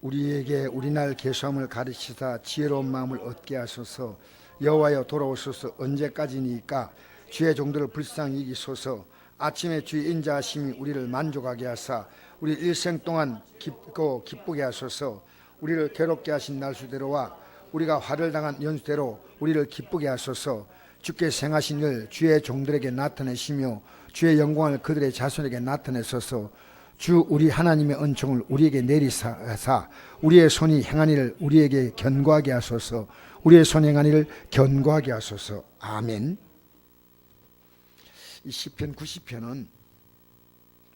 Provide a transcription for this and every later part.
우리에게 우리날 계수함을 가르치사 지혜로운 마음을 얻게 하소서. 여호와여 돌아오소서. 언제까지니까 주의 종들을 불쌍히 여기소서. 아침에 주의 인자하심이 우리를 만족하게 하사 우리 일생 동안 기쁘게 하소서. 우리를 괴롭게 하신 날수대로와 우리가 화를 당한 연수대로 우리를 기쁘게 하소서. 주께서 행하신 일 주의 종들에게 나타내시며 주의 영광을 그들의 자손에게 나타내소서. 주 우리 하나님의 은총을 우리에게 내리사 우리의 손이 행한 일을 우리에게 견고하게 하소서. 우리의 손이 행한 일을 견고하게 하소서. 아멘. 이 시편 90편은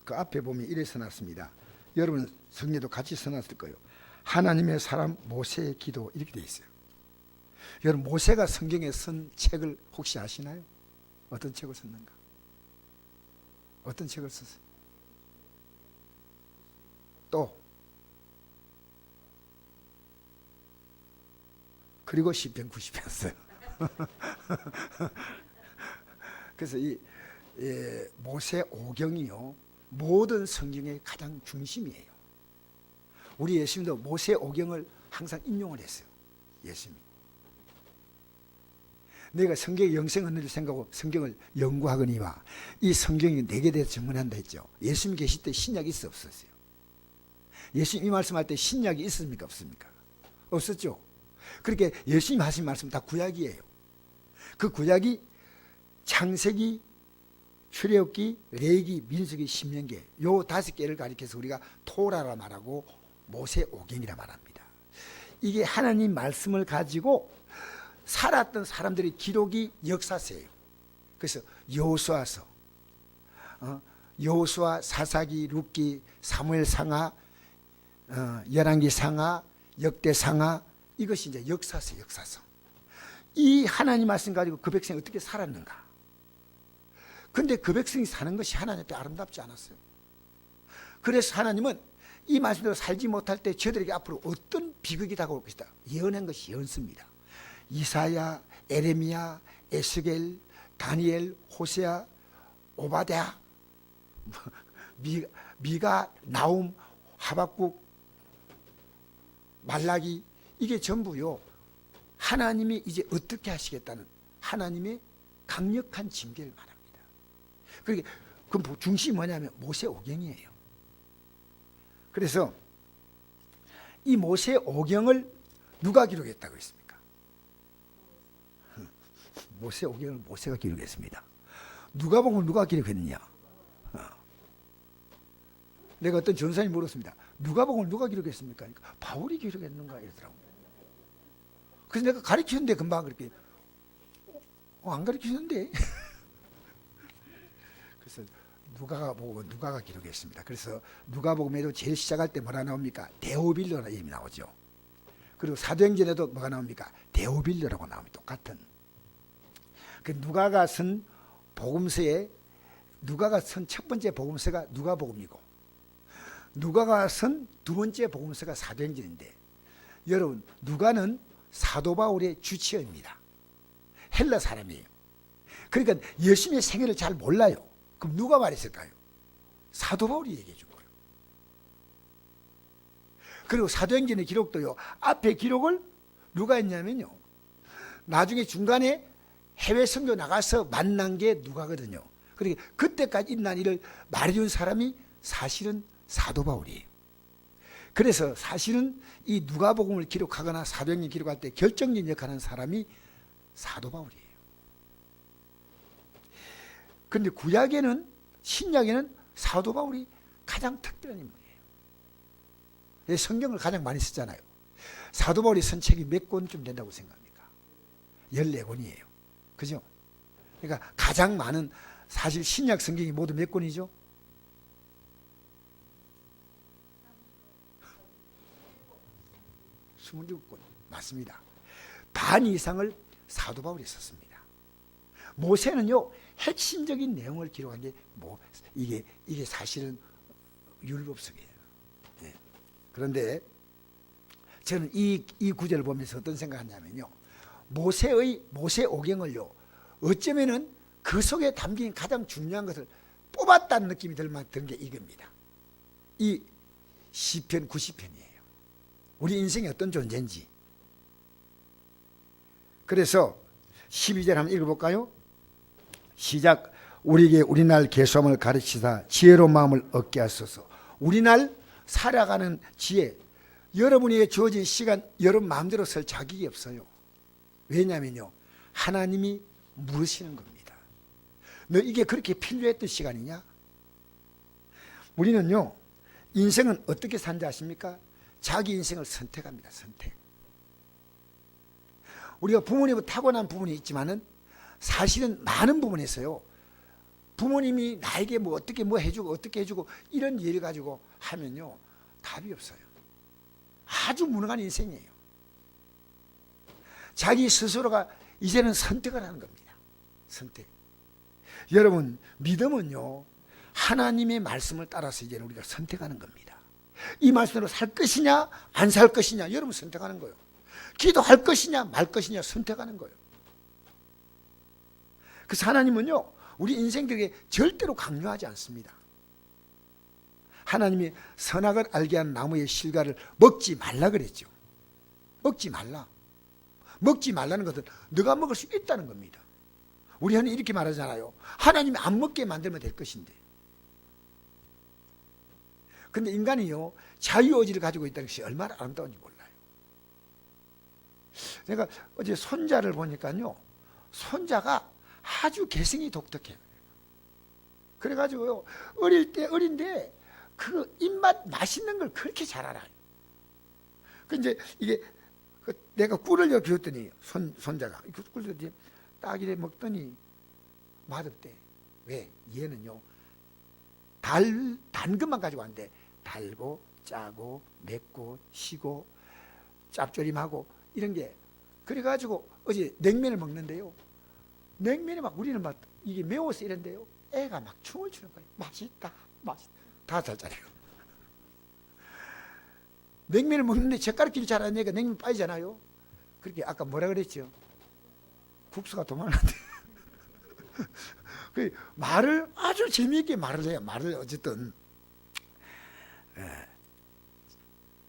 그 앞에 보면 이래 써놨습니다. 여러분 성경에도 같이 써놨을 거예요. 하나님의 사람 모세의 기도 이렇게 돼 있어요. 여러분 모세가 성경에 쓴 책을 혹시 아시나요? 어떤 책을 썼는가? 어떤 책을 썼어요? 또 그리고 시편 90편 써요. 그래서 이 모세 오경이요 모든 성경의 가장 중심이에요. 우리 예수님도 모세 오경을 항상 인용을 했어요. 예수님 내가 성경의 영생 은혜를 생각하고 성경을 연구하거니와 이 성경이 내게 대해서 증언한다 했죠. 예수님 계실 때 신약이 있어 없었어요? 예수님 이 말씀할 때 신약이 있습니까 없습니까? 없었죠. 그렇게 예수님 하신 말씀 다 구약이에요. 그 구약이 창세기, 출애굽기, 레위기, 민수기, 신명기 요 5개를 가리켜서 우리가 토라라 말하고 모세오경이라 말합니다. 이게 하나님 말씀을 가지고 살았던 사람들의 기록이 역사서예요. 그래서 여호수아서, 여호수아, 사사기, 룻기, 사무엘상하, 열왕기상하, 역대상하 이것이 이제 역사서. 이 하나님 말씀 가지고 그 백성이 어떻게 살았는가? 근데 그 백성이 사는 것이 하나님께 아름답지 않았어요. 그래서 하나님은 이 말씀대로 살지 못할 때 저들에게 앞으로 어떤 비극이 다가올 것이다 예언한 것이 예언서입니다. 이사야, 에레미야, 에스겔, 다니엘, 호세아, 오바댜, 미가, 나움, 하박국, 말라기 이게 전부요 하나님이 이제 어떻게 하시겠다는 하나님의 강력한 징계를 말합니다. 그러니까 그 중심이 뭐냐면 모세오경이에요. 그래서 이 모세오경을 누가 기록했다고 했습니까? 모세오경을 모세가 기록했습니다. 누가복음을 누가 기록했느냐? 내가 어떤 전사님이 물었습니다. 누가복음을 누가 기록했습니까? 그러니까 바울이 기록했는가 이러더라고. 그래서 내가 가르치는데 금방 그렇게 안 가르치는데 그래서 누가가 기록했습니다. 그래서 누가복음에도 제일 시작할 때 뭐라 나옵니까? 데오빌로라는 이름이 나오죠. 그리고 사도행전에도 뭐가 나옵니까? 데오빌로라고 나옵니다. 똑같은. 그 누가가 쓴 복음서에 누가가 쓴 첫 번째 복음서가 누가복음이고 누가가 쓴 두 번째 복음서가 사도행전인데 여러분 누가는 사도 바울의 주치어입니다. 헬라 사람이에요. 그러니까 예수님의 생애를 잘 몰라요. 그럼 누가 말했을까요? 사도 바울이 얘기해 준 거예요. 그리고 사도행전의 기록도요 앞에 기록을 누가 했냐면요 나중에 중간에 해외 선교 나가서 만난 게 누가거든요. 그러니까 그때까지 있는 일을 말해준 사람이 사실은 사도 바울이에요. 그래서 사실은 이 누가복음을 기록하거나 사도행전 기록할 때 결정적 역할을 하는 사람이 사도 바울이에요. 그런데 구약에는 신약에는 사도 바울이 가장 특별한 인물이에요. 성경을 가장 많이 쓰잖아요. 사도 바울이 쓴 책이 몇 권쯤 된다고 생각합니까? 14권이에요. 그죠? 그러니까 가장 많은 사실 신약 성경이 모두 몇 권이죠? 26권 맞습니다. 반 이상을 사도 바울이 썼습니다. 모세는요 핵심적인 내용을 기록한 게 이게 사실은 율법서예요. 네. 그런데 저는 이 구절을 보면서 어떤 생각하냐면요 모세오경을요 어쩌면은 그 속에 담긴 가장 중요한 것을 뽑았다는 느낌이 드는 게 이겁니다. 이 시편 90편이에요. 우리 인생이 어떤 존재인지. 그래서 12절 한번 읽어볼까요? 시작. 우리에게 우리날 계수함을 가르치사 지혜로운 마음을 얻게 하소서. 우리날 살아가는 지혜. 여러분에게 주어진 시간 여러분 마음대로 쓸 자격이 없어요. 왜냐면요, 하나님이 물으시는 겁니다. 너 이게 그렇게 필요했던 시간이냐? 우리는요, 인생은 어떻게 산지 아십니까? 자기 인생을 선택합니다. 선택. 우리가 부모님은 타고난 부분이 있지만은 사실은 많은 부분에서요, 부모님이 나에게 뭐 어떻게 뭐 해주고 어떻게 해주고 이런 일을 가지고 하면요, 답이 없어요. 아주 무능한 인생이에요. 자기 스스로가 이제는 선택을 하는 겁니다. 선택. 여러분, 믿음은요, 하나님의 말씀을 따라서 이제는 우리가 선택하는 겁니다. 이 말씀으로 살 것이냐 안 살 것이냐 여러분 선택하는 거예요. 기도할 것이냐 말 것이냐 선택하는 거예요. 그래서 하나님은요, 우리 인생들에게 절대로 강요하지 않습니다. 하나님이 선악을 알게 하는 나무의 실과를 먹지 말라 그랬죠. 먹지 말라. 먹지 말라는 것은 너가 먹을 수 있다는 겁니다. 우리 흔히 이렇게 말하잖아요. 하나님이 안 먹게 만들면 될 것인데. 근데 인간이요, 자유의지를 가지고 있다는 것이 얼마나 아름다운지 몰라요. 제가 어제 손자를 보니까요, 손자가 아주 개성이 독특해요. 그래가지고요, 어린데 그 입맛 맛있는 걸 그렇게 잘 알아요. 그 이제 이게 내가 꿀을 기웠더니 손자가 꿀을 딱 이래 먹더니 맛없대. 왜? 얘는요, 단 것만 가지고 왔는데 달고 짜고 맵고 시고 짭조림하고 이런 게, 그래가지고 어제 냉면을 먹는데요, 냉면이 막 우리는 막 이게 매워서 이런데요, 애가 막 춤을 추는 거예요. 맛있다 맛있다. 5살짜리가 냉면을 먹는데 젓가락질 잘하니까 냉면 빠지잖아요. 그렇게 아까 뭐라 그랬죠? 국수가 도망갔는데 그 말을 아주 재미있게 말을 해요. 말을 어쨌든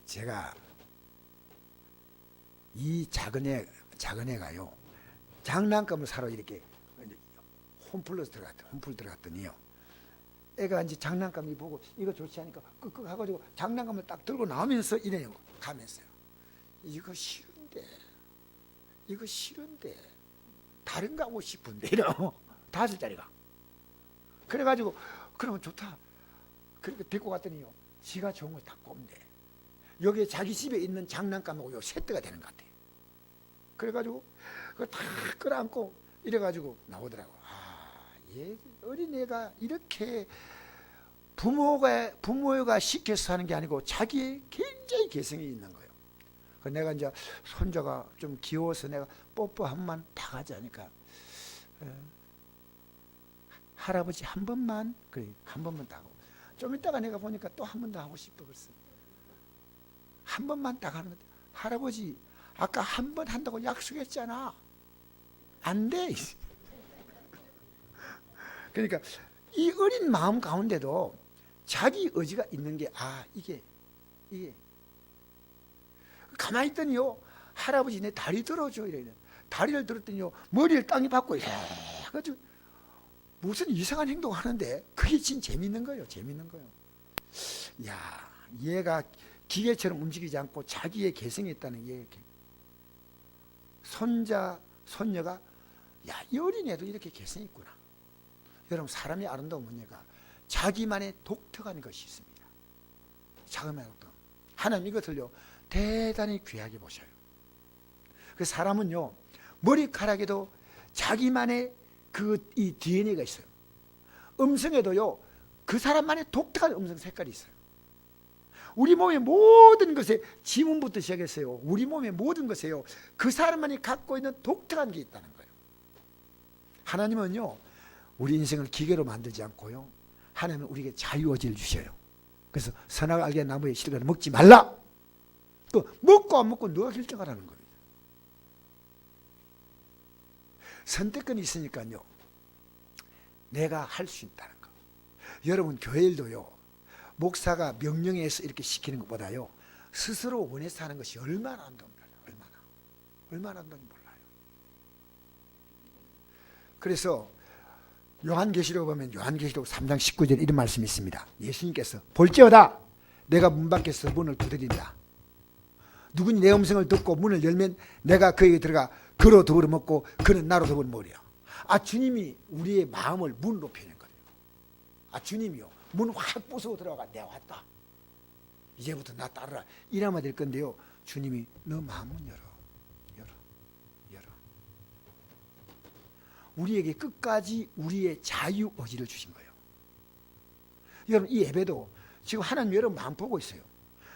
제가 이 작은 애가요, 장난감을 사러 이렇게 홈플 들어갔더니요, 애가 이제 장난감이 보고 이거 좋지 하니까 끄끄 하가지고 장난감을 딱 들고 나오면서 이래요. 가면서요, 이거 싫은데 다른 거 하고 싶은데 이러 5살짜리가. 그래가지고 그러면 좋다. 그렇게 데리고 갔더니요, 지가 좋은 걸 다 꼽는데 여기에 자기 집에 있는 장난감하고 요 세트가 되는 것 같아요. 그래가지고 그걸 다 끌어안고 이래가지고 나오더라고. 얘 어린애가 이렇게 부모가 시켜서 하는 게 아니고 자기의 굉장히 개성이 있는 거예요. 그래서 내가 이제 손자가 좀 귀여워서 내가 뽀뽀 한 번만 다 하지 않으니까, 할아버지 한 번만, 그래 한 번만 다 하고, 좀 이따가 내가 보니까 또 한 번 더 하고 싶어. 그랬어. 한 번만 딱 하는 건데, 할아버지 아까 한 번 한다고 약속했잖아. 안 돼. 그러니까 이 어린 마음 가운데도 자기 의지가 있는 게, 이게 가만히 있더니요, 할아버지 내 다리 들어줘 이래. 다리를 들었더니요, 머리를 땅에 박고 해가지고 무슨 이상한 행동 하는데 그게 진짜 재밌는 거예요. 재밌는 거예요. 야, 얘가 기계처럼 움직이지 않고 자기의 개성이 있다는 게, 손녀가 이 어린애도 이렇게 개성이 있구나. 여러분, 사람의 아름다운 문제가 자기만의 독특한 것이 있습니다. 자기만의 독특. 하나님 이것을요, 대단히 귀하게 보셔요. 그 사람은요, 머리카락에도 자기만의 이 DNA가 있어요. 음성에도요, 그 사람만의 독특한 음성 색깔이 있어요. 우리 몸의 모든 것에, 지문부터 시작했어요. 우리 몸의 모든 것에요, 그 사람만이 갖고 있는 독특한 게 있다는 거예요. 하나님은요, 우리 인생을 기계로 만들지 않고요, 하나님은 우리에게 자유의지를 주셔요. 그래서 선악을 알게 한 나무의 실과를 먹지 말라. 또 먹고 안 먹고 너가 결정하라는 거예요. 선택권이 있으니까요, 내가 할 수 있다는 거. 여러분, 교회 일도요, 목사가 명령해서 이렇게 시키는 것보다요, 스스로 원해서 하는 것이 얼마나 아름다운지 몰라요. 얼마나 아름다운지 몰라요. 그래서 요한계시록 보면 요한계시록 3장 19절에 이런 말씀이 있습니다. 예수님께서 볼지어다 내가 문 밖에서 문을 두드린다. 누구니 내 음성을 듣고 문을 열면 내가 그에게 들어가 그로 더불어 먹고 그는 나로 더불어 먹으리라. 주님이 우리의 마음을 문으로 펴는 거예요. 주님이요 문 확 부수고 들어가 내가 왔다. 이제부터 나 따르라. 이러면 될 건데요. 주님이 너 마음은 열어. 우리에게 끝까지 우리의 자유 의지를 주신 거예요. 여러분 이 예배도 지금 하나님 여러분 마음 보고 있어요.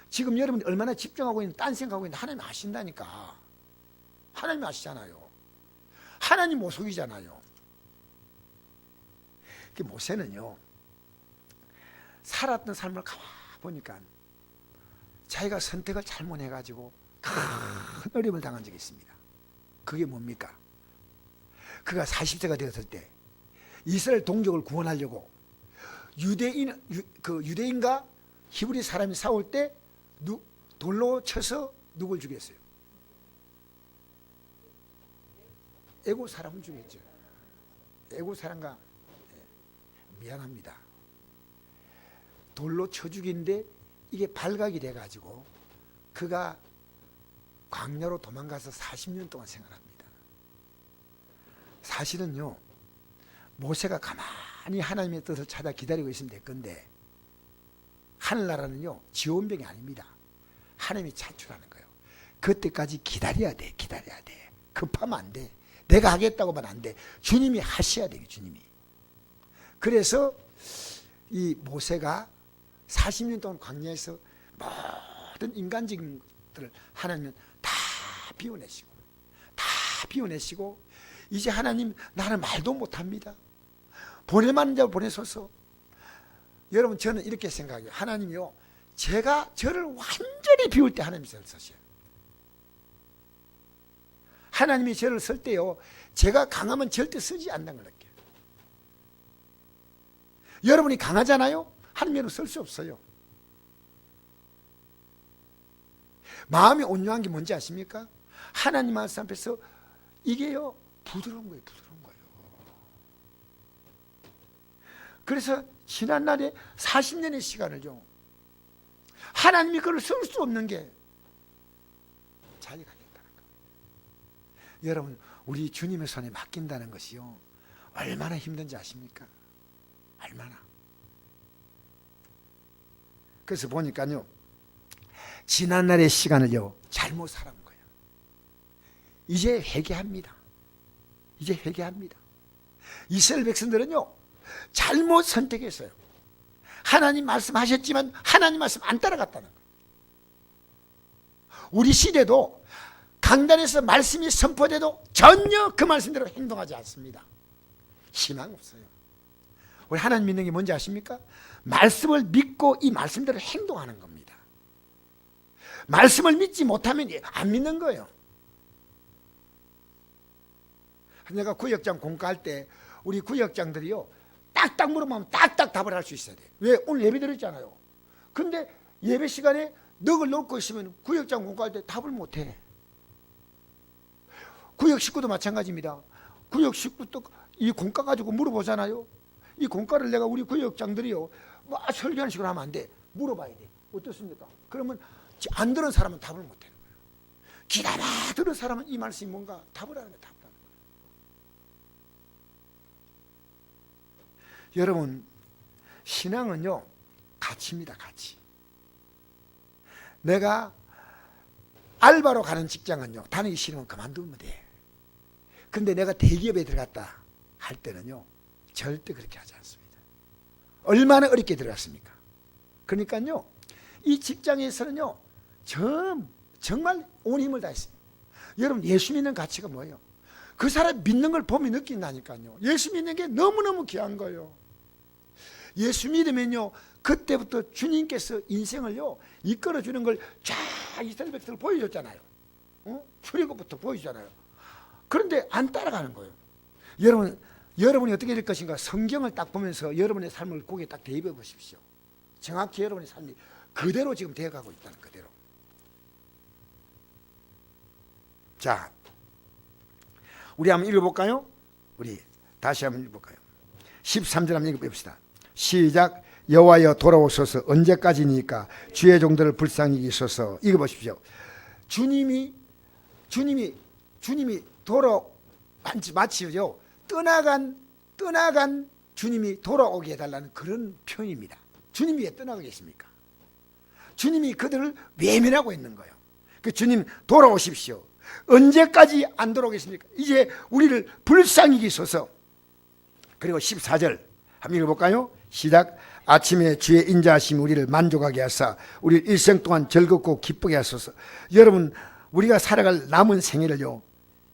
지금 여러분이 얼마나 집중하고 있는 딴 생각하고 있는데 하나님 아신다니까. 하나님 아시잖아요. 하나님 못 속이잖아요. 모세는요 살았던 삶을 가만히 보니까 자기가 선택을 잘못해가지고 큰 어려움을 당한 적이 있습니다. 그게 뭡니까? 그가 40세가 되었을 때 이스라엘 동족을 구원하려고 유대인과 히브리 사람이 싸울 때 돌로 쳐서 누굴 죽였어요? 애국 사람을 죽였죠. 애국 사람과 미안합니다. 돌로 쳐 죽인데 이게 발각이 돼가지고 그가 광야로 도망가서 40년 동안 생활합니다. 사실은요 모세가 가만히 하나님의 뜻을 찾아 기다리고 있으면 될 건데 하늘나라는요 지원병이 아닙니다. 하나님이 차출하는 거예요. 그때까지 기다려야 돼. 급하면 안 돼. 내가 하겠다고만 안 돼. 주님이 하셔야 돼요. 주님이. 그래서 이 모세가 40년 동안 광야에서 모든 인간적인 것들을 하나님은 다 비워내시고 이제 하나님 나는 말도 못합니다. 보낼만한 자 보내소서. 여러분 저는 이렇게 생각해요. 하나님이요 제가 저를 완전히 비울 때 하나님이 저를 쓰셔요. 하나님이 저를 쓸 때요 제가 강하면 절대 쓰지 않는 걸 느껴요. 여러분이 강하잖아요. 하나님 여러분 쓸 수 없어요. 마음이 온유한 게 뭔지 아십니까? 하나님 말씀 앞에서 이게요 부드러운 거예요. 그래서 지난날에 40년의 시간을요 하나님이 그걸 쓸 수 없는 게 자기가 하겠다는 거예요. 여러분 우리 주님의 손에 맡긴다는 것이요 얼마나 힘든지 아십니까? 얼마나. 그래서 보니까요 지난날의 시간을요 잘못 살아온 거예요. 이제 회개합니다. 이스라엘 백성들은요 잘못 선택했어요. 하나님 말씀하셨지만 하나님 말씀 안 따라갔다는 거예요. 우리 시대도 강단에서 말씀이 선포돼도 전혀 그 말씀대로 행동하지 않습니다. 희망 없어요. 우리 하나님 믿는 게 뭔지 아십니까? 말씀을 믿고 이 말씀대로 행동하는 겁니다. 말씀을 믿지 못하면 안 믿는 거예요. 내가 구역장 공과할 때 우리 구역장들이요 딱딱 물어보면 딱딱 답을 할 수 있어야 돼. 왜? 오늘 예배 드렸잖아요. 근데 예배 시간에 넋을 놓고 있으면 구역장 공과할 때 답을 못해. 구역 식구도 마찬가지입니다. 구역 식구도 이 공과 가지고 물어보잖아요. 이 공과를 내가 우리 구역장들이요 막 설교하는 식으로 하면 안 돼. 물어봐야 돼. 어떻습니까? 그러면 안 들은 사람은 답을 못 하는 거예요. 기다려 들은 사람은 이 말씀이 뭔가 답을 하는 거예요. 여러분 신앙은요 가치입니다. 가치. 내가 알바로 가는 직장은요 다니기 싫으면 그만두면 돼. 근데 내가 대기업에 들어갔다 할 때는요 절대 그렇게 하지 않습니다. 얼마나 어렵게 들어갔습니까? 그러니까요 이 직장에서는요 정말 온 힘을 다했어요. 여러분 예수 믿는 가치가 뭐예요? 그 사람 믿는 걸 보면 느낀다니까요. 예수 믿는 게 너무너무 귀한 거예요. 예수 믿으면요 그때부터 주님께서 인생을요 이끌어주는 걸 쫙 이스라엘 백성을 보여줬잖아요. 출애굽부터 보여주잖아요. 그런데 안 따라가는 거예요. 여러분이 어떻게 될 것인가 성경을 딱 보면서 여러분의 삶을 고개 딱 대입해 보십시오. 정확히 여러분의 삶이 그대로 지금 되어가고 있다는 그대로. 자, 우리 한번 읽어볼까요? 우리 다시 한번 읽어볼까요? 13절 한번 읽어봅시다. 시작. 여호와여 돌아오소서. 언제까지니까 주의 종들을 불쌍히 여기소서. 읽어보십시오. 주님이 마치죠. 떠나간 주님이 돌아오게 해달라는 그런 표현입니다. 주님이 왜 떠나고 계십니까? 주님이 그들을 외면하고 있는 거예요. 그 주님 돌아오십시오. 언제까지 안 돌아오겠습니까? 이제 우리를 불쌍히 여기소서. 그리고 14절 한번 읽어볼까요? 시작. 아침에 주의 인자하심이 우리를 만족하게 하사 우리를 일생 동안 즐겁고 기쁘게 하소서. 여러분, 우리가 살아갈 남은 생애를요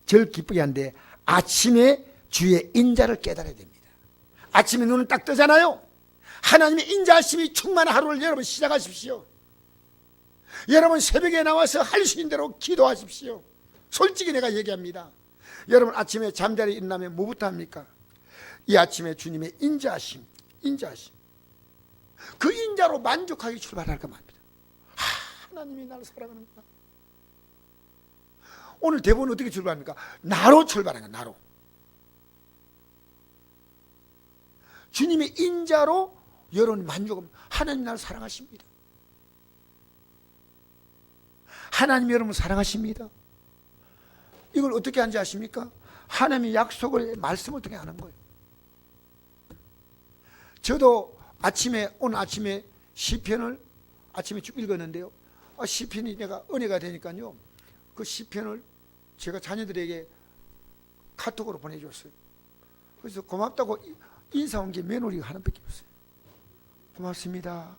기쁘게 하는데 아침에 주의 인자를 깨달아야 됩니다. 아침에 눈을 딱 뜨잖아요. 하나님의 인자하심이 충만한 하루를 여러분 시작하십시오. 여러분 새벽에 나와서 할 수 있는 대로 기도하십시오. 솔직히 내가 얘기합니다. 여러분 아침에 잠자리에 일어나면 뭐부터 합니까? 이 아침에 주님의 인자하심 그 인자로 만족하게 출발할까 합니다. 하나님이 나를 사랑하는구나. 오늘 대부분 어떻게 출발합니까? 나로 출발하는 거야. 나로. 주님의 인자로 여러분 만족합니다. 하나님 나를 사랑하십니다. 하나님 여러분 사랑하십니다. 이걸 어떻게 하는지 아십니까? 하나님의 약속을 말씀을 어떻게 하는 거예요. 저도 오늘 아침에 시편을 아침에 쭉 읽었는데요. 시편이 내가 은혜가 되니까요. 그 시편을 제가 자녀들에게 카톡으로 보내줬어요. 그래서 고맙다고 인사한 게 며느리가 하나밖에 없어요. 고맙습니다.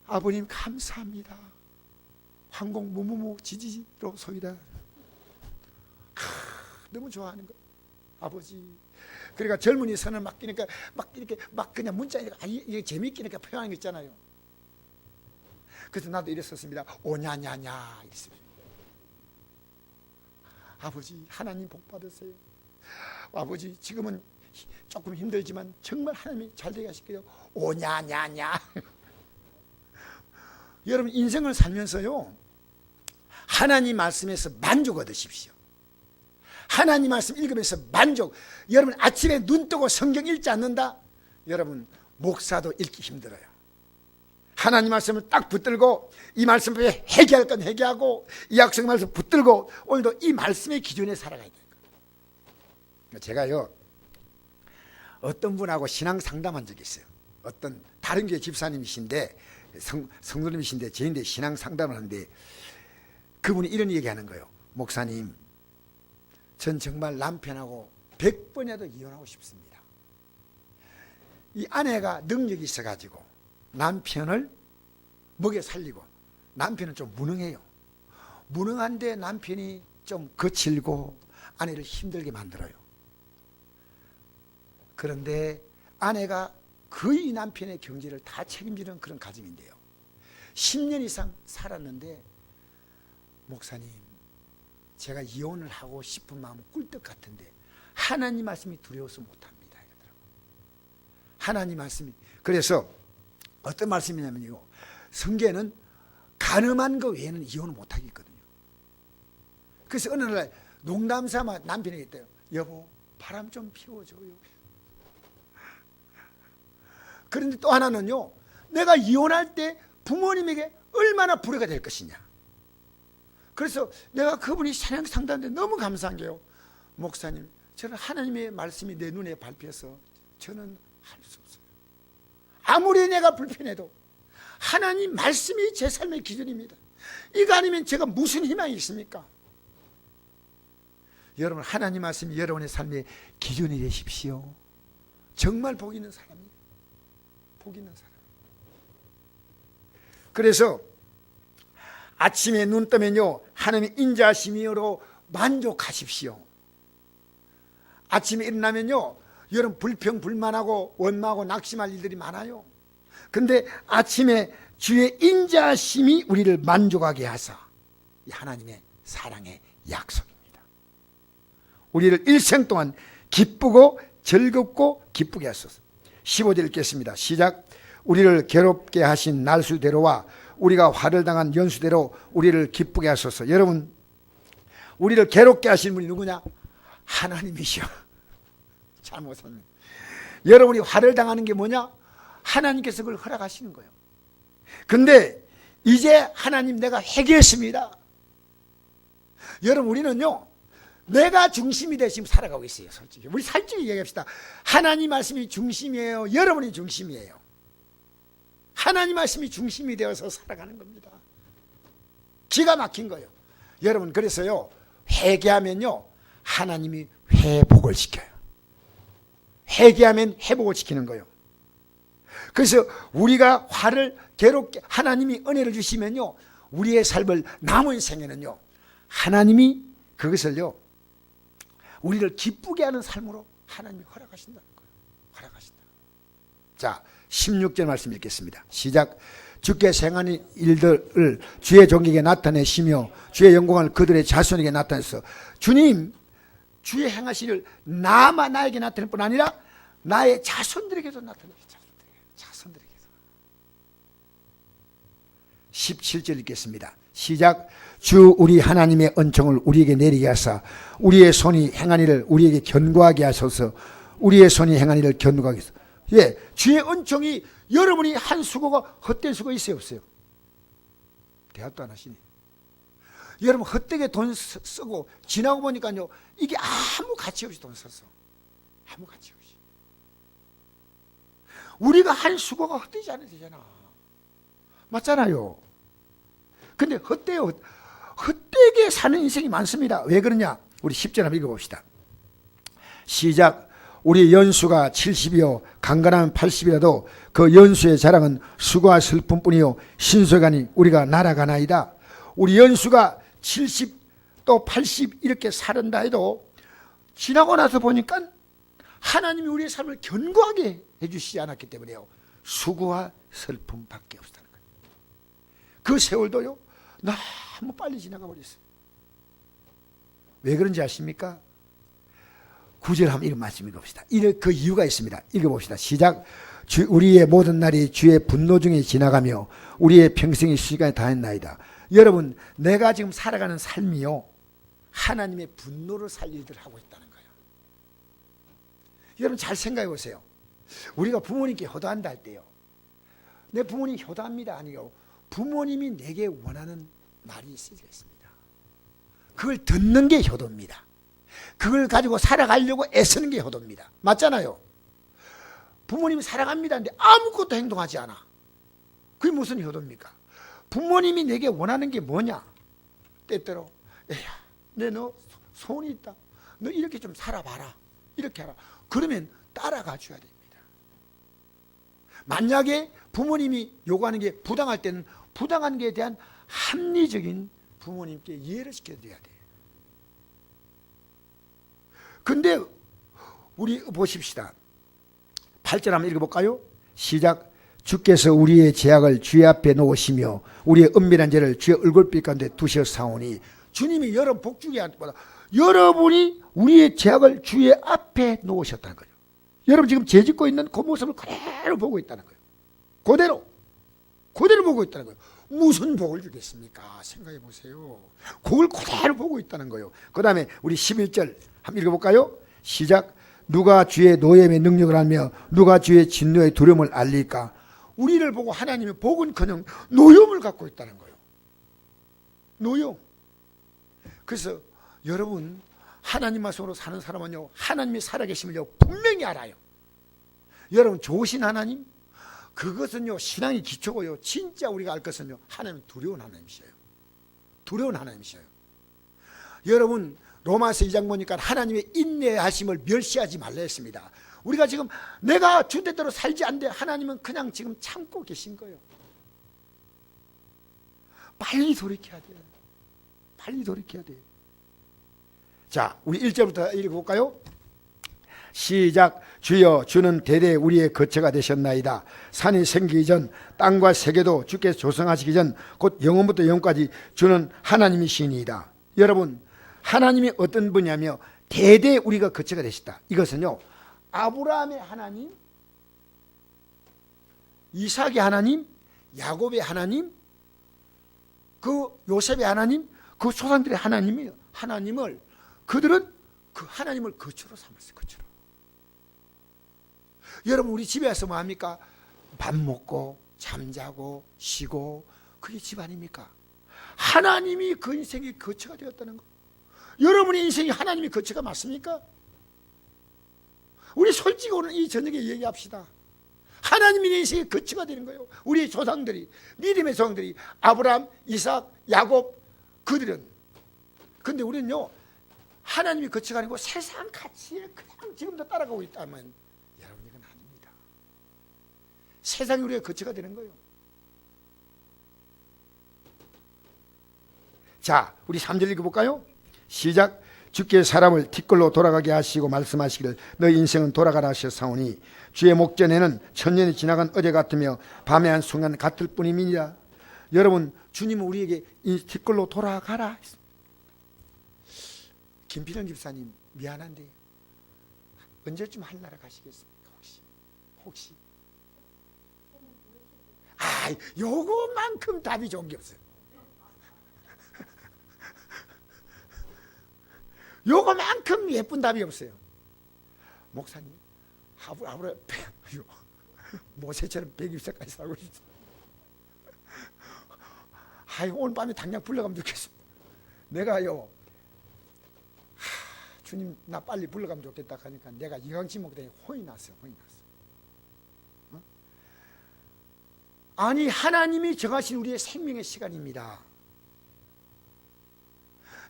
아버님 감사합니다. 항공 무무무 지지로 소이다. 너무 좋아하는 거. 아버지. 그러니까 젊은이 선을 맡기니까 이렇게 그냥 문자 이게 재미있기니까 표현하는 거 있잖아요. 그래서 나도 이랬었습니다. 오냐냐냐 이랬습니다. 아버지 하나님 복 받으세요. 아버지 지금은 조금 힘들지만 정말 하나님이 잘 되게 하실게요. 오냐냐냐. 여러분 인생을 살면서요 하나님 말씀에서 만족 얻으십시오. 하나님 말씀 읽으면서 만족. 여러분 아침에 눈 뜨고 성경 읽지 않는다? 여러분 목사도 읽기 힘들어요. 하나님 말씀을 딱 붙들고 이 말씀에 회개할 건 회개하고 이 약속 말씀 붙들고 오늘도 이 말씀의 기준에 살아가야 돼요. 제가요 어떤 분하고 신앙 상담한 적이 있어요. 어떤 다른 교회 집사님이신데 성도님이신데 저인데 신앙 상담을 하는데 그분이 이런 얘기하는 거예요. 목사님 전 정말 남편하고 100번이라도 이혼하고 싶습니다. 이 아내가 능력이 있어가지고 남편을 먹여 살리고 남편은 좀 무능해요. 무능한데 남편이 좀 거칠고 아내를 힘들게 만들어요. 그런데 아내가 거의 남편의 경제를 다 책임지는 그런 가정인데요. 10년 이상 살았는데 목사님 제가 이혼을 하고 싶은 마음은 꿀떡 같은데 하나님 말씀이 두려워서 못합니다. 이러더라고요. 하나님 말씀이. 그래서 어떤 말씀이냐면요. 성경에는 간음한 거 외에는 이혼을 못하겠거든요. 그래서 어느 날 농담삼아 남편에게 했대요. 여보 바람 좀 피워줘요. 그런데 또 하나는요. 내가 이혼할 때 부모님에게 얼마나 불효가 될 것이냐. 그래서 내가 그분이 신앙 상담인데 너무 감사한 게요. 목사님 저는 하나님의 말씀이 내 눈에 밟혀서 저는 할 수 없어요. 아무리 내가 불편해도 하나님 말씀이 제 삶의 기준입니다. 이거 아니면 제가 무슨 희망이 있습니까? 여러분 하나님 말씀이 여러분의 삶의 기준이 되십시오. 정말 복 있는 사람이에요. 복 있는 사람. 그래서 아침에 눈 뜨면요 하나님의 인자하심으로 만족하십시오. 아침에 일어나면요 여러분 불평불만하고 원망하고 낙심할 일들이 많아요. 근데 아침에 주의 인자하심이 우리를 만족하게 하사 이 하나님의 사랑의 약속입니다. 우리를 일생 동안 기쁘고 즐겁고 기쁘게 하소서. 15절 읽겠습니다. 시작. 우리를 괴롭게 하신 날수대로와 우리가 화를 당한 연수대로 우리를 기쁘게 하소서. 여러분 우리를 괴롭게 하시는 분이 누구냐? 하나님이시여. 잘못했네. 여러분이 화를 당하는 게 뭐냐? 하나님께서 그걸 허락하시는 거예요. 근데 이제 하나님 내가 회개했습니다. 여러분 우리는요, 내가 중심이 되어 지금 살아가고 있어요. 솔직히 우리 솔직히 얘기합시다. 하나님 말씀이 중심이에요? 여러분이 중심이에요? 하나님 말씀이 중심이 되어서 살아가는 겁니다. 기가 막힌 거예요. 여러분 그래서요, 회개하면요 하나님이 회복을 시켜요. 회개하면 회복을 시키는 거예요. 그래서 우리가 화를 괴롭게 하나님이 은혜를 주시면요, 우리의 삶을 남은 생에는요 하나님이 그것을요 우리를 기쁘게 하는 삶으로 하나님이 허락하신다는 거예요. 허락하신다. 자, 16절 말씀 읽겠습니다. 시작. 주께서 행하는 일들을 주의 종에게 나타내시며 주의 영광을 그들의 자손에게 나타내서, 주님 주의 행하신 일 나에게 나타낼 뿐 아니라 나의 자손들에게도 나타내겠죠. 자손들에게도. 17절 읽겠습니다. 시작. 주 우리 하나님의 은총을 우리에게 내리게 하사 우리의 손이 행한 일을 우리에게 견고하게 하소서. 우리의 손이 행한 일을 견고하게 하소서. 예, 주의 은총이 여러분이 한 수고가 헛된 수고 있어요, 없어요? 대답도 안 하시니. 여러분 헛되게 돈 쓰고 지나고 보니까요 이게 아무 가치 없이 돈 썼어. 아무 가치 없이. 우리가 한 수고가 헛되지 않아도 되잖아. 맞잖아요. 근데 헛되요. 헛되게 사는 인생이 많습니다. 왜 그러냐? 우리 10절 한번 읽어봅시다. 시작. 우리 연수가 70이요 강건하면 80이라도 그 연수의 자랑은 수고와 슬픔뿐이요 신속하니 우리가 날아가나이다. 우리 연수가 70 또 80 이렇게 살은다 해도 지나고 나서 보니까 하나님이 우리의 삶을 견고하게 해주시지 않았기 때문에요 수고와 슬픔밖에 없다는 거예요. 그 세월도요 너무 빨리 지나가 버렸어요. 왜 그런지 아십니까? 9절 한번 이런 말씀 읽어봅시다. 그 이유가 있습니다. 읽어봅시다. 시작. 우리의 모든 날이 주의 분노 중에 지나가며 우리의 평생의 시간이 다했나이다. 여러분 내가 지금 살아가는 삶이요 하나님의 분노를 살 일들을 하고 있다는 거예요. 여러분 잘 생각해 보세요. 우리가 부모님께 효도한다 할 때요 내 부모님 효도합니다 아니요 부모님이 내게 원하는 말이 있습니다. 그걸 듣는 게 효도입니다. 그걸 가지고 살아가려고 애쓰는 게 효도입니다. 맞잖아요. 부모님이 사랑합니다 하는데 아무것도 행동하지 않아. 그게 무슨 효도입니까? 부모님이 내게 원하는 게 뭐냐? 때때로 내 너 소원이 있다. 너 이렇게 좀 살아봐라. 이렇게 하라. 그러면 따라가 줘야 됩니다. 만약에 부모님이 요구하는 게 부당할 때는 부당한 것에 대한 합리적인 부모님께 이해를 시켜드려야 돼요. 근데 우리 보십시다. 8절 한번 읽어볼까요? 시작. 주께서 우리의 죄악을 주의 앞에 놓으시며 우리의 은밀한 죄를 주의 얼굴빛 가운데 두셨사오니, 주님이 여러분 복주게 하기보다 여러분이 우리의 죄악을 주의 앞에 놓으셨다는 거예요. 여러분 지금 죄 짓고 있는 그 모습을 그대로 보고 있다는 거예요. 그대로 보고 있다는 거예요. 무슨 복을 주겠습니까? 생각해 보세요. 그걸 그대로 보고 있다는 거예요. 그 다음에 우리 11절 한번 읽어볼까요? 시작. 누가 주의 노염의 능력을 알며 누가 주의 진노의 두려움을 알릴까? 우리를 보고 하나님의 복은커녕 노염을 갖고 있다는 거예요. 노염. 그래서 여러분 하나님 말씀으로 사는 사람은요 하나님이 살아계심을요 분명히 알아요. 여러분 좋으신 하나님, 그것은요 신앙의 기초고요. 진짜 우리가 알 것은요 하나님 두려운 하나님이셔요. 두려운 하나님이셔요. 여러분 로마서 2장 보니까 하나님의 인내하심을 멸시하지 말라 했습니다. 우리가 지금 내가 주대대로 살지 않는데 하나님은 그냥 지금 참고 계신 거예요. 빨리 돌이켜야 돼요. 빨리 돌이켜야 돼요. 자, 우리 1절부터 읽어볼까요? 시작. 주여, 주는 대대 우리의 거처가 되셨나이다. 산이 생기기 전 땅과 세계도 주께서 조성하시기 전 곧 영원부터 영원까지 주는 하나님이시니이다. 여러분 하나님이 어떤 분이냐며 대대 우리가 거처가 되셨다. 이것은요 아브라함의 하나님, 이삭의 하나님, 야곱의 하나님, 그 요셉의 하나님, 그 조상들의 하나님을 그들은 그 하나님을 거처로 삼았어요. 거처로. 여러분 우리 집에 와서 뭐 합니까? 밥 먹고 잠자고 쉬고 그게 집 아닙니까? 하나님이 그 인생의 거처가 되었다는 거. 여러분의 인생이 하나님의 거처가 맞습니까? 우리 솔직히 오늘 이 저녁에 얘기합시다. 하나님이 내 인생의 거처가 되는 거예요. 우리 조상들이, 믿음의 조상들이 아브라함, 이삭, 야곱 그들은. 근데 우리는요 하나님이 거처가 아니고 세상 가치에 그냥 지금도 따라가고 있다면 여러분 이건 아닙니다. 세상이 우리의 거처가 되는 거예요. 자, 우리 3절 읽어볼까요? 시작. 주께 사람을 뒷걸로 돌아가게 하시고 말씀하시기를 너희 인생은 돌아가라 하셨사오니 주의 목전에는 천년이 지나간 어제 같으며 밤의 한순간 같을 뿐임이니라. 여러분 주님은 우리에게 뒷걸로 돌아가라. 김필영 집사님 미안한데 언제쯤 한나라 가시겠습니까? 혹시 요거만큼 답이 좋은 게 없어요. 요거만큼 예쁜 답이 없어요. 목사님 아브라 모세처럼 120세까지 살고 싶어. 오늘 밤에 당장 불러가면 좋겠습니다. 내가요 주님 나 빨리 불러가면 좋겠다 하니까 내가 이강치 먹더니 혼이 났어요. 어? 아니 하나님이 정하신 우리의 생명의 시간입니다.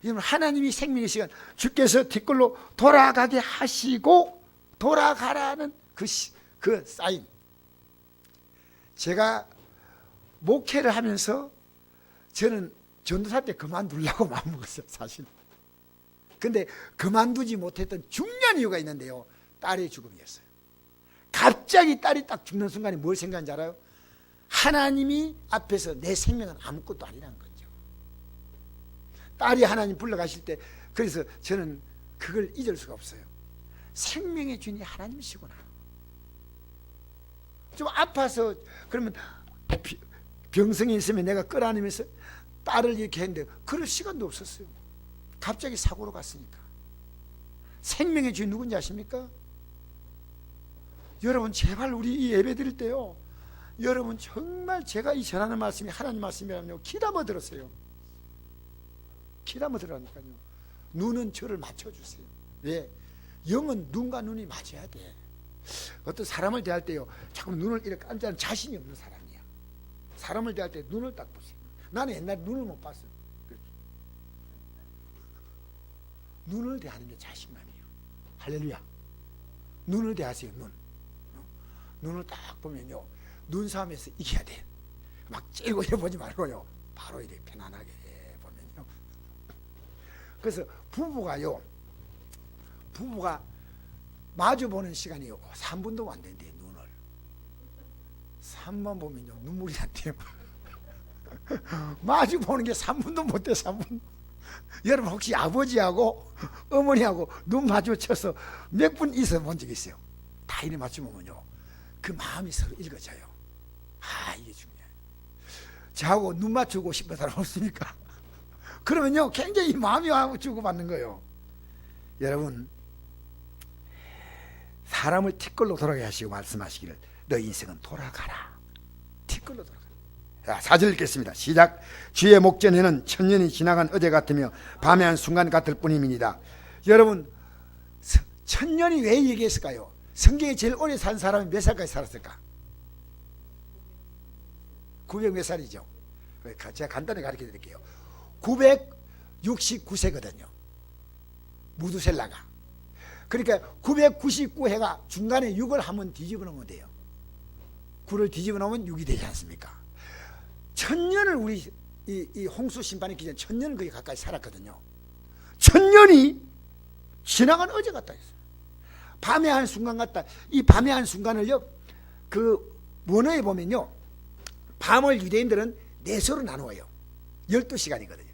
여러분 하나님이 생명의 시간 주께서 뒷걸로 돌아가게 하시고 돌아가라는 그 사인. 제가 목회를 하면서 저는 전도사 때 그만두려고 마음먹었어요. 사실. 근데 그만두지 못했던 중요한 이유가 있는데요. 딸의 죽음이었어요. 갑자기 딸이 딱 죽는 순간에 뭘 생각한지 알아요? 하나님이 앞에서 내 생명은 아무것도 아니라는 거죠. 딸이 하나님 불러가실 때 그래서 저는 그걸 잊을 수가 없어요. 생명의 주인이 하나님이시구나. 좀 아파서 그러면 병성이 있으면 내가 끌어안으면서 딸을 이렇게 했는데 그럴 시간도 없었어요. 갑자기 사고로 갔으니까. 생명의 주인 누군지 아십니까? 여러분 제발 우리 이 예배 드릴 때요 여러분 정말 제가 이 전하는 말씀이 하나님 말씀이라면요 귀담아 들었어요. 귀담아 들으라니까요. 눈은 저를 맞춰주세요. 왜? 영은 눈과 눈이 맞아야 돼. 어떤 사람을 대할 때요 자꾸 눈을 이렇게 깜짝하는 자신이 없는 사람이야. 사람을 대할 때 눈을 딱 보세요. 나는 옛날에 눈을 못 봤어요. 눈을 대하는 게 자신감이에요. 할렐루야. 눈을 대하세요. 눈을 딱 보면요 눈싸움에서 이겨야 돼. 막 째고 해보지 말고요 바로 이렇게 편안하게 보면요. 그래서 부부가 마주 보는 시간이 3분도 안 된대. 눈을 3만 보면요 눈물이 난대요. 마주 보는 게 3분도 못 돼. 3분. 여러분 혹시 아버지하고 어머니하고 눈 마주쳐서 몇 분 있어 본 적 있어요? 다 이래 맞추면요 그 마음이 서로 읽어져요. 이게 중요해요. 저하고 눈 맞추고 싶은 사람 없습니까? 그러면요 굉장히 마음이 주고받는 거예요. 여러분 사람을 뒷걸로 돌아가게 하시고 말씀하시기를 너 인생은 돌아가라. 뒷걸로 돌아가라. 자, 4절 읽겠습니다. 시작. 주의 목전에는 천년이 지나간 어제 같으며 밤의 한순간 같을 뿐입니다. 여러분 천년이 왜 얘기했을까요? 성경에 제일 오래 산 사람이 몇 살까지 살았을까? 900 몇 살이죠? 제가 간단히 가르쳐 드릴게요. 969세거든요 무두셀라가. 그러니까 999해가 중간에 6을 한번 뒤집어 놓으면 돼요. 9를 뒤집어 놓으면 6이 되지 않습니까? 천년을 우리 이 홍수 심판이 있기 전에 천년을 거기 가까이 살았거든요. 천년이 지나간 어제 같다 했어요. 밤의 한 순간 같다. 이 밤의 한 순간을요 그 원어에 보면요 밤을 유대인들은 4소로 나누어요. 12시간이거든요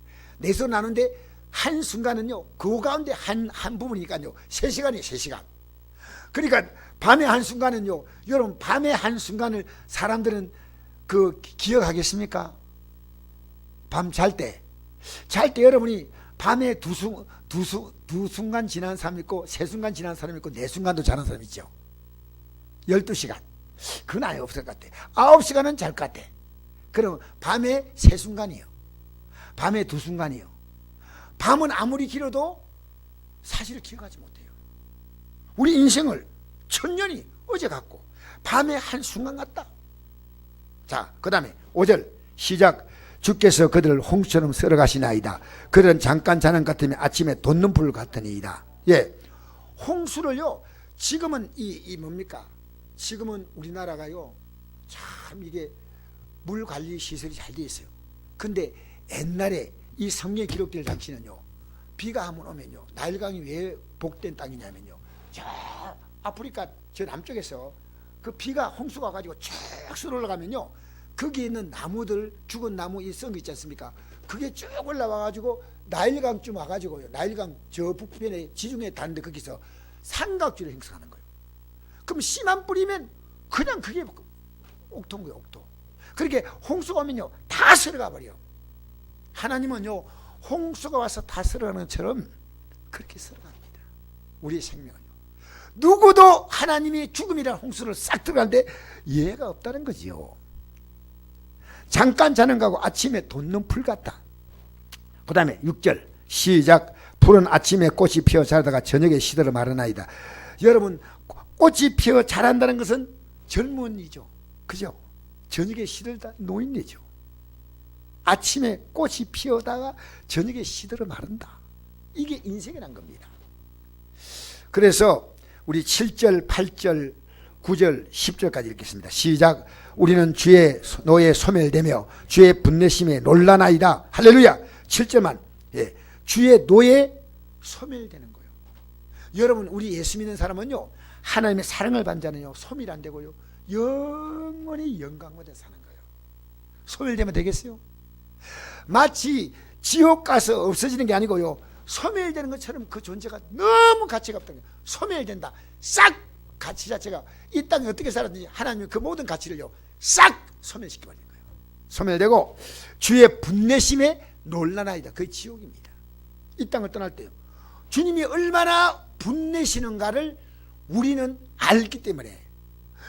4소로 나누는데 한 순간은요 그 가운데 한 부분이니까요 3시간이에요. 3시간. 그러니까 밤의 한 순간은요 여러분 밤의 한 순간을 사람들은 기억하겠습니까? 밤 잘 때 잘 때 여러분이 밤에 두 순간 지난 사람 있고, 세 순간 지난 사람 있고, 네 순간도 자는 사람 있죠. 12시간. 그건 아예 없을 것 같아. 9시간은 잘 것 같아. 그럼 밤에 세 순간이요. 밤에 두 순간이요. 밤은 아무리 길어도 사실을 기억하지 못해요. 우리 인생을 천년이 어제 같고 밤에 한 순간 같다. 자, 그 다음에 5절 시작. 주께서 그들을 홍수처럼 썰어가시나이다. 그들은 잠깐 자는 것 같으면 아침에 돋는 불 같으니이다. 예, 홍수를요, 지금은 이 뭡니까? 지금은 우리나라가요, 참 이게 물 관리 시설이 잘 돼 있어요. 근데 옛날에 이 성경에 기록될 당시는요, 비가 한번 오면요, 나일강이 왜 복된 땅이냐면요, 저 아프리카 저 남쪽에서 그 비가 홍수가 와가지고 쭉 쓸어 올라가면요, 거기에 있는 나무들, 죽은 나무 이 썬 거 있지 않습니까? 그게 쭉 올라와가지고 나일강쯤 와가지고요, 나일강 저 북편에 지중해 닿는데 거기서 삼각지를 형성하는 거예요. 그럼 씨만 뿌리면 그냥 그게 옥토인 거예요, 옥토. 그렇게 홍수가 오면요, 다 쓸어가 버려. 하나님은요, 홍수가 와서 다 쓸어가는 것처럼 그렇게 쓸어갑니다. 우리의 생명은요. 누구도 하나님이 죽음이라는 홍수를 싹 들어가는데 이해가 없다는 거지요. 잠깐 자는 거하고 아침에 돋는 풀 같다. 그 다음에 6절 시작. 푸른 아침에 꽃이 피어 자라다가 저녁에 시들어 마르나이다. 여러분, 꽃이 피어 자란다는 것은 젊은이죠. 그죠? 저녁에 시들다 노인네죠. 아침에 꽃이 피어다가 저녁에 시들어 마른다. 이게 인생이란 겁니다. 그래서 우리 7절, 8절, 9절, 10절까지 읽겠습니다. 시작. 우리는 주의 노에 소멸되며 주의 분내심에 놀라나이다. 할렐루야. 7절만. 예, 주의 노에 소멸되는 거예요. 여러분, 우리 예수 믿는 사람은요, 하나님의 사랑을 받는 자는요, 소멸 안 되고요, 영원히 영광받아 사는 거예요. 소멸되면 되겠어요? 마치 지옥 가서 없어지는 게 아니고요, 소멸되는 것처럼 그 존재가 너무 가치가 없다는 거예요. 소멸된다. 싹 가치 자체가 이 땅에 어떻게 살았는지 하나님은 그 모든 가치를요, 싹 소멸시켜버리는 거예요. 소멸되고 주의 분내심에 놀라나이다. 그게 지옥입니다. 이 땅을 떠날 때요, 주님이 얼마나 분내시는가를 우리는 알기 때문에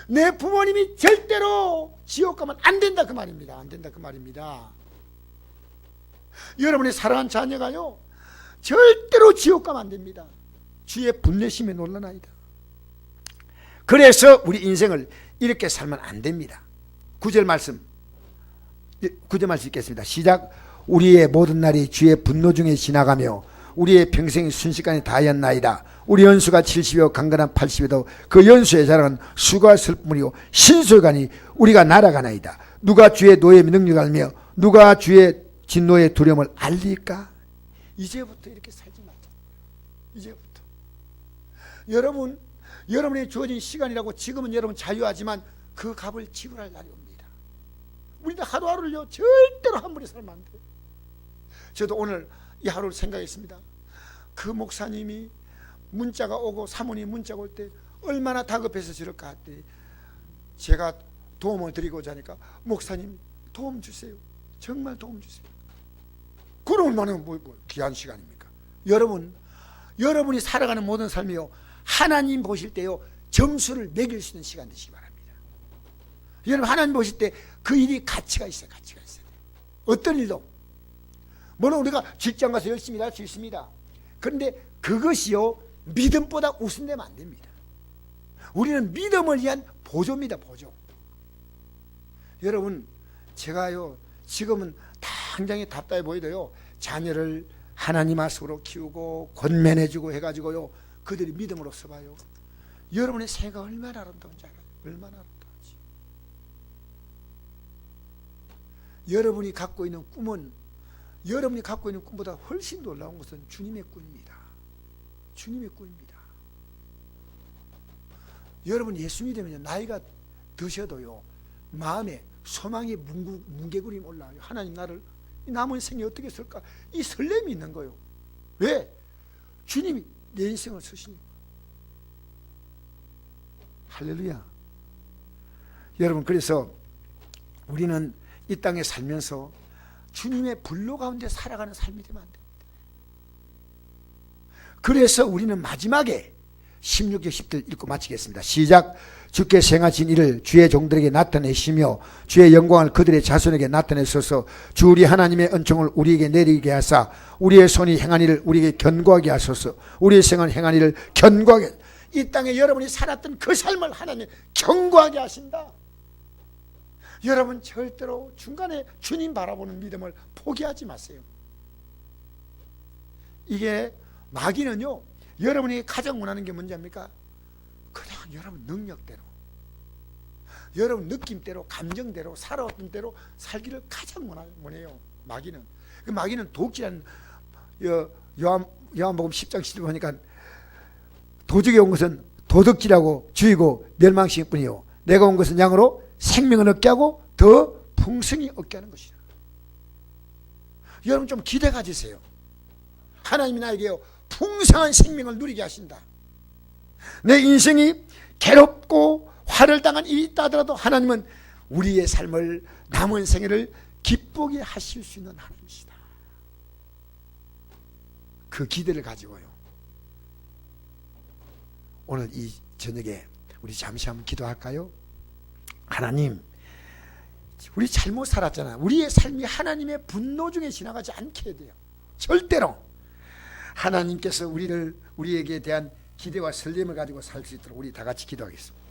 내 부모님이 절대로 지옥 가면 안 된다 그 말입니다. 안 된다 그 말입니다. 여러분의 사랑하는 자녀가요, 절대로 지옥 가면 안 됩니다. 주의 분내심에 놀라나이다. 그래서 우리 인생을 이렇게 살면 안 됩니다. 9절 말씀 읽겠습니다. 시작. 우리의 모든 날이 주의 분노 중에 지나가며 우리의 평생이 순식간에 다하였나이다. 우리 연수가 70이요 강건한 80이도 그 연수의 자랑은 수가 슬픔이요 신술가니 우리가 날아가나이다. 누가 주의 노의 능력을 알며 누가 주의 진노의 두려움을 알릴까? 이제부터 이렇게 살지 말자. 이제부터. 여러분, 여러분의 주어진 시간이라고 지금은 여러분 자유하지만 그 값을 지불할 날이 옵니다. 우리는 하루하루를요, 절대로 함부로 살면 안 돼요. 저도 오늘 이 하루를 생각했습니다. 그 목사님이 문자가 오고 사모님 문자가 올 때 얼마나 다급해서 저럴까 했더니 제가 도움을 드리고자 하니까 목사님 도움 주세요. 정말 도움 주세요. 그럼 얼마나 귀한 시간입니까? 여러분이 살아가는 모든 삶이요, 하나님 보실 때요, 점수를 매길 수 있는 시간 되시기 바랍니다. 여러분, 하나님 보실 때 그 일이 가치가 있어요. 가치가 있어요. 어떤 일도. 물론 우리가 직장 가서 열심히 할 수 있습니다. 그런데 그것이요, 믿음보다 우선되면 안 됩니다. 우리는 믿음을 위한 보조입니다. 보조. 여러분, 제가요, 지금은 당장에 답답해 보이도요, 자녀를 하나님 말씀으로 키우고 권면해주고 해가지고요, 그들이 믿음으로 써봐요. 여러분의 생애가 얼마나 아름다운지 알아요. 얼마나 아름다운지. 여러분이 갖고 있는 꿈보다 훨씬 놀라운 것은 주님의 꿈입니다. 주님의 꿈입니다. 여러분, 예수 믿으면 나이가 드셔도요, 마음에 소망의 뭉게구름이 올라와요. 하나님 나를 남은 생에 어떻게 쓸까? 이 설렘이 있는 거예요. 왜? 주님이 내 인생을 쓰시니까. 할렐루야. 여러분, 그래서 우리는 이 땅에 살면서 주님의 불로 가운데 살아가는 삶이 되면 안 됩니다. 그래서 우리는 마지막에 16절 10절 읽고 마치겠습니다. 시작. 주께서 행하신 일을 주의 종들에게 나타내시며 주의 영광을 그들의 자손에게 나타내소서. 주 우리 하나님의 은총을 우리에게 내리게 하사 우리의 손이 행한 일을 우리에게 견고하게 하소서. 우리의 생은 행한 일을 견고하게, 이 땅에 여러분이 살았던 그 삶을 하나님 견고하게 하신다. 여러분 절대로 중간에 주님 바라보는 믿음을 포기하지 마세요. 이게 마귀는요, 여러분이 가장 원하는 게 뭔지 압니까? 그냥 여러분 능력대로, 여러분 느낌대로, 감정대로, 살아왔던 대로 살기를 가장 원해요. 마귀는. 그 마귀는 독질한, 요한복음 10장 10절 보니까 도적이 온 것은 도둑질하고 죽이고 멸망시킬 뿐이요 내가 온 것은 양으로 생명을 얻게 하고 더 풍성히 얻게 하는 것이다. 여러분 좀 기대 가지세요. 하나님이 나에게요 풍성한 생명을 누리게 하신다. 내 인생이 괴롭고 화를 당한 일이 있다 하더라도 하나님은 우리의 삶을, 남은 생애를 기쁘게 하실 수 있는 하나님이시다. 그 기대를 가지고요, 오늘 이 저녁에 우리 잠시 한번 기도할까요? 하나님, 우리 잘못 살았잖아요. 우리의 삶이 하나님의 분노 중에 지나가지 않게 해야 돼요. 절대로. 하나님께서 우리에게 대한 기대와 설렘을 가지고 살 수 있도록 우리 다 같이 기도하겠습니다.